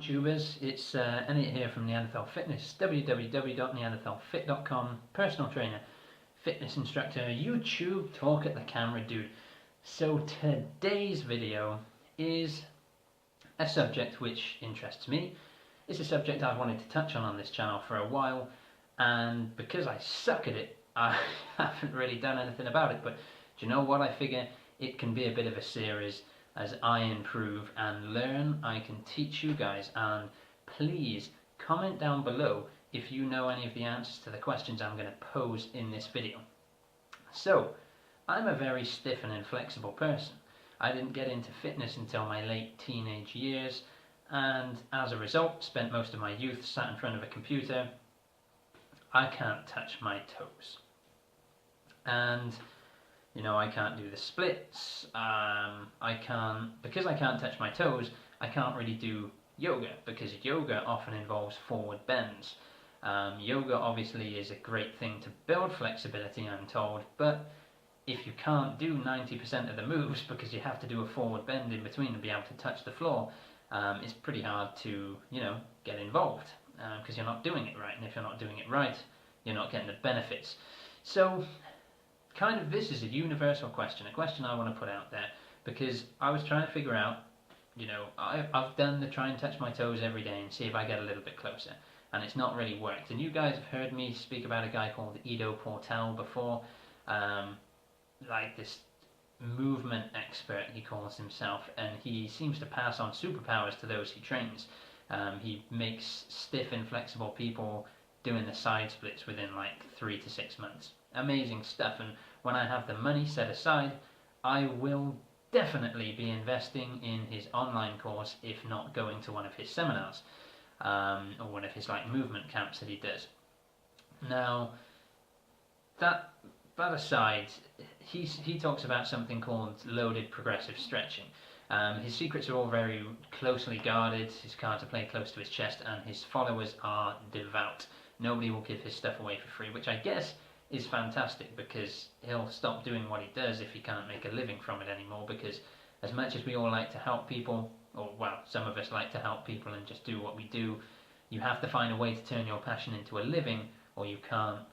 YouTubers, it's Elliot here from Neanderthal Fitness, www.neanderthalfit.com, personal trainer, fitness instructor, YouTube talk at the camera dude. So today's video is a subject which interests me. It's a subject I've wanted to touch on this channel for a while, and because I suck at it, I haven't really done anything about it, but do you know what? I figure it can be a bit of a series. As I improve and learn, I can teach you guys, and please comment down below if you know any of the answers to the questions I'm going to pose in this video. So, I'm a very stiff and inflexible person. I didn't get into fitness until my late teenage years, and as a result, spent most of my youth sat in front of a computer. I can't touch my toes. And you know, I can't do the splits, because I can't touch my toes, I can't really do yoga, because yoga often involves forward bends. Yoga obviously is a great thing to build flexibility, I'm told, but if you can't do 90% of the moves because you have to do a forward bend in between to be able to touch the floor, it's pretty hard to, you know, get involved, because you're not doing it right, and if you're not doing it right, you're not getting the benefits. So, kind of this is a universal question, a question I want to put out there, because I was trying to figure out, you know, I've done the try and touch my toes every day and see if I get a little bit closer, and it's not really worked. And you guys have heard me speak about a guy called Ido Portal before, like this movement expert he calls himself, and he seems to pass on superpowers to those he trains. He makes stiff, inflexible people doing the side splits within like 3 to 6 months. Amazing stuff, and when I have the money set aside, I will definitely be investing in his online course, if not going to one of his seminars, or one of his like movement camps that he does. Now, that aside, he talks about something called loaded progressive stretching. His secrets are all very closely guarded, his cards are played close to his chest, and his followers are devout. Nobody will give his stuff away for free, which I guess is fantastic, because he'll stop doing what he does if he can't make a living from it anymore. Because as much as we all like to help people, or well, some of us like to help people and just do what we do, you have to find a way to turn your passion into a living, or you can't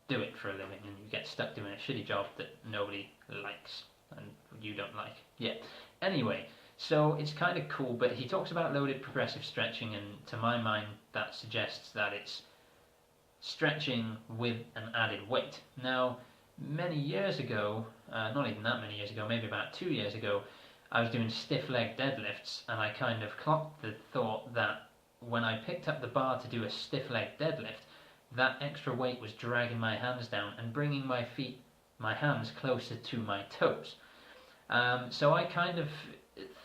do it for a living, and you get stuck doing a shitty job that nobody likes and you don't like. Yeah. Anyway, so it's kind of cool, but he talks about loaded progressive stretching, and to my mind that suggests that it's stretching with an added weight. Now, many years ago, not even that many years ago, maybe about 2 years ago, I was doing stiff leg deadlifts, and I kind of clocked the thought that when I picked up the bar to do a stiff leg deadlift, that extra weight was dragging my hands down and bringing my hands closer to my toes. So I kind of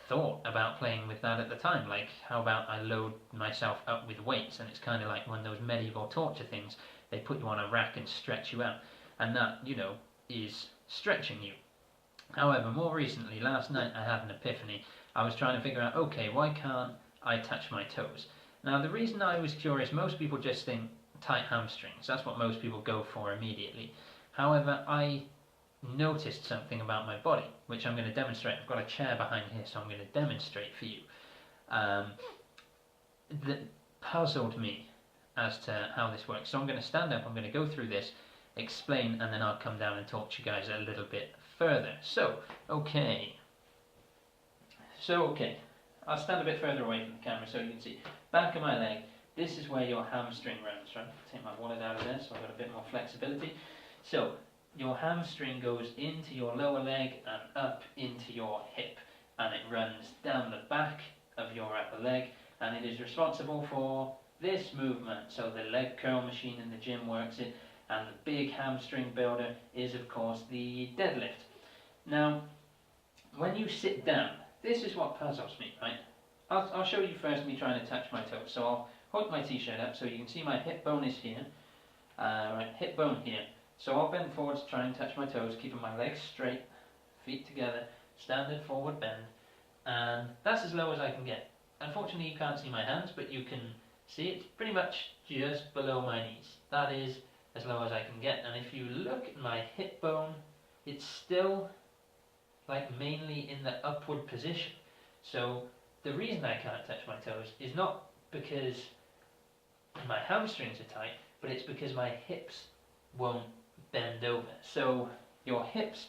thought about playing with that at the time, like how about I load myself up with weights, and it's kind of like one of those medieval torture things. They put you on a rack and stretch you out, and that, you know, is stretching you. However, more recently, last night I had an epiphany. I was trying to figure out, okay, why can't I touch my toes? Now, the reason I was curious, most people just think tight hamstrings. That's what most people go for immediately. However, I noticed something about my body, which I'm going to demonstrate. I've got a chair behind here, so I'm going to demonstrate for you, that puzzled me as to how this works. So I'm going to stand up, I'm going to go through this, explain, and then I'll come down and talk to you guys a little bit further. So, okay, I'll stand a bit further away from the camera so you can see. Back of my leg, this is where your hamstring runs, right? Take my wallet out of there so I've got a bit more flexibility. So, your hamstring goes into your lower leg and up into your hip, and it runs down the back of your upper leg, and it is responsible for this movement. So the leg curl machine in the gym works it, and the big hamstring builder is of course the deadlift. Now, when you sit down, this is what puzzles me, right? I'll show you first me trying to touch my toes. So I'll hold my t-shirt up so you can see my hip bone is here, right, hip bone here. So I'll bend forward to try and touch my toes, keeping my legs straight, feet together, standard forward bend, and that's as low as I can get. Unfortunately, you can't see my hands, but you can see it's pretty much just below my knees. That is as low as I can get, and if you look at my hip bone, it's still like mainly in the upward position. So the reason I can't touch my toes is not because my hamstrings are tight, but it's because my hips won't bend over. So your hips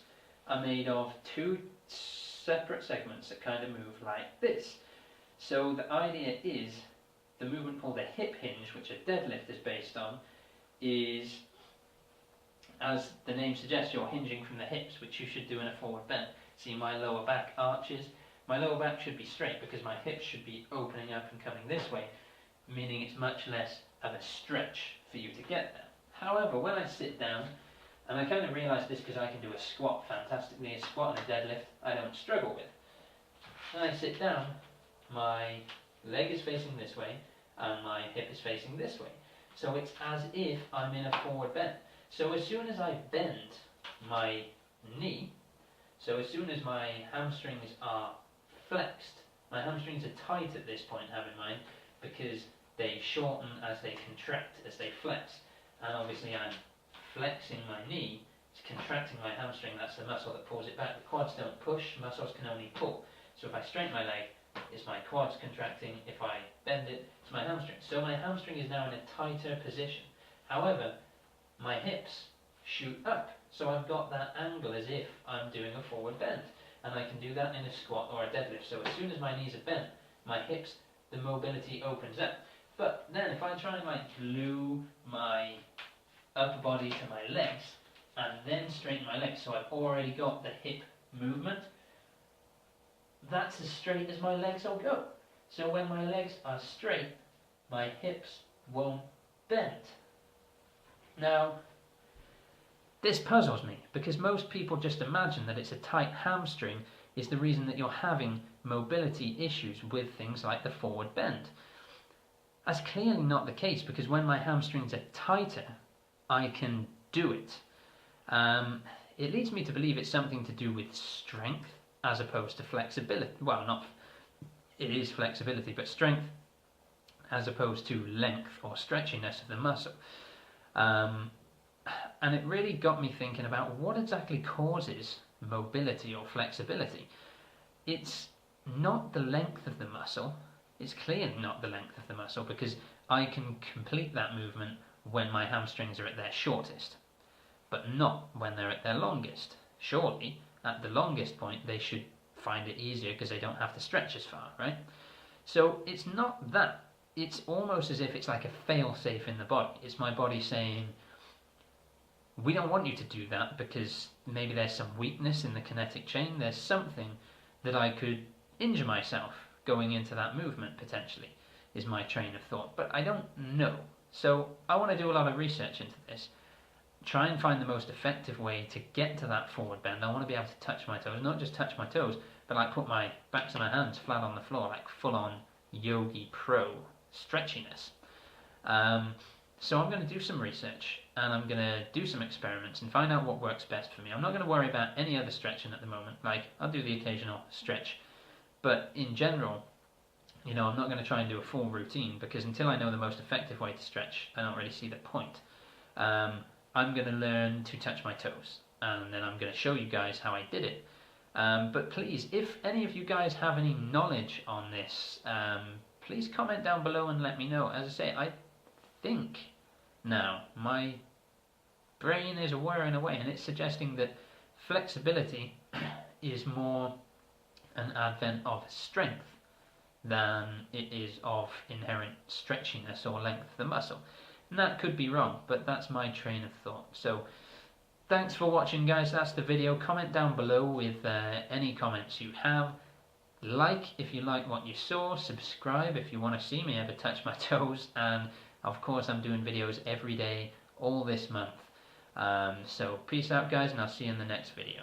are made of two separate segments that kind of move like this. So the idea is the movement called a hip hinge, which a deadlift is based on, is, as the name suggests, you're hinging from the hips, which you should do in a forward bend. See, my lower back arches. My lower back should be straight because my hips should be opening up and coming this way, meaning it's much less of a stretch for you to get there. However, when I sit down, and I kind of realise this because I can do a squat fantastically, a squat and a deadlift I don't struggle with. When I sit down, my leg is facing this way and my hip is facing this way. So it's as if I'm in a forward bend. So as soon as I bend my knee, so as soon as my hamstrings are flexed, my hamstrings are tight at this point, have in mind, because they shorten as they contract, as they flex. And obviously I'm flexing my knee, it's contracting my hamstring, that's the muscle that pulls it back. The quads don't push, muscles can only pull. So if I straighten my leg, it's my quads contracting. If I bend it, it's my hamstring. So my hamstring is now in a tighter position. However, my hips shoot up. So I've got that angle as if I'm doing a forward bend. And I can do that in a squat or a deadlift. So as soon as my knees are bent, my hips, the mobility opens up. But then if I try and like glue my upper body to my legs and then straighten my legs, so I've already got the hip movement, that's as straight as my legs will go. So when my legs are straight, my hips won't bend. Now, this puzzles me because most people just imagine that it's a tight hamstring is the reason that you're having mobility issues with things like the forward bend. That's clearly not the case because when my hamstrings are tighter, I can do it. It leads me to believe it's something to do with strength as opposed to flexibility. Well, it is flexibility, but strength as opposed to length or stretchiness of the muscle. And it really got me thinking about what exactly causes mobility or flexibility. It's not the length of the muscle. It's clearly not the length of the muscle because I can complete that movement when my hamstrings are at their shortest, but not when they're at their longest. Surely, at the longest point, they should find it easier because they don't have to stretch as far, right? So it's not that. It's almost as if it's like a fail-safe in the body. It's my body saying, we don't want you to do that because maybe there's some weakness in the kinetic chain. There's something that I could injure myself going into that movement, potentially, is my train of thought. But I don't know. So I want to do a lot of research into this. Try and find the most effective way to get to that forward bend. I want to be able to touch my toes. Not just touch my toes, but like put my backs of my hands flat on the floor, like full-on yogi pro stretchiness. So I'm going to do some research and I'm going to do some experiments and find out what works best for me. I'm not going to worry about any other stretching at the moment. Like, I'll do the occasional stretch, but in general, I'm not going to try and do a full routine because until I know the most effective way to stretch, I don't really see the point. I'm going to learn to touch my toes and then I'm going to show you guys how I did it. But please, if any of you guys have any knowledge on this, please comment down below and let me know. As I say, I think now my brain is whirring away and it's suggesting that flexibility is more an advent of strength than it is of inherent stretchiness or length of the muscle. And that could be wrong, but that's my train of thought. So thanks for watching, guys. That's the video. Comment down below with any comments you have. Like if you like what you saw, subscribe if you want to see me ever touch my toes, and of course I'm doing videos every day all this month. So peace out, guys, and I'll see you in the next video.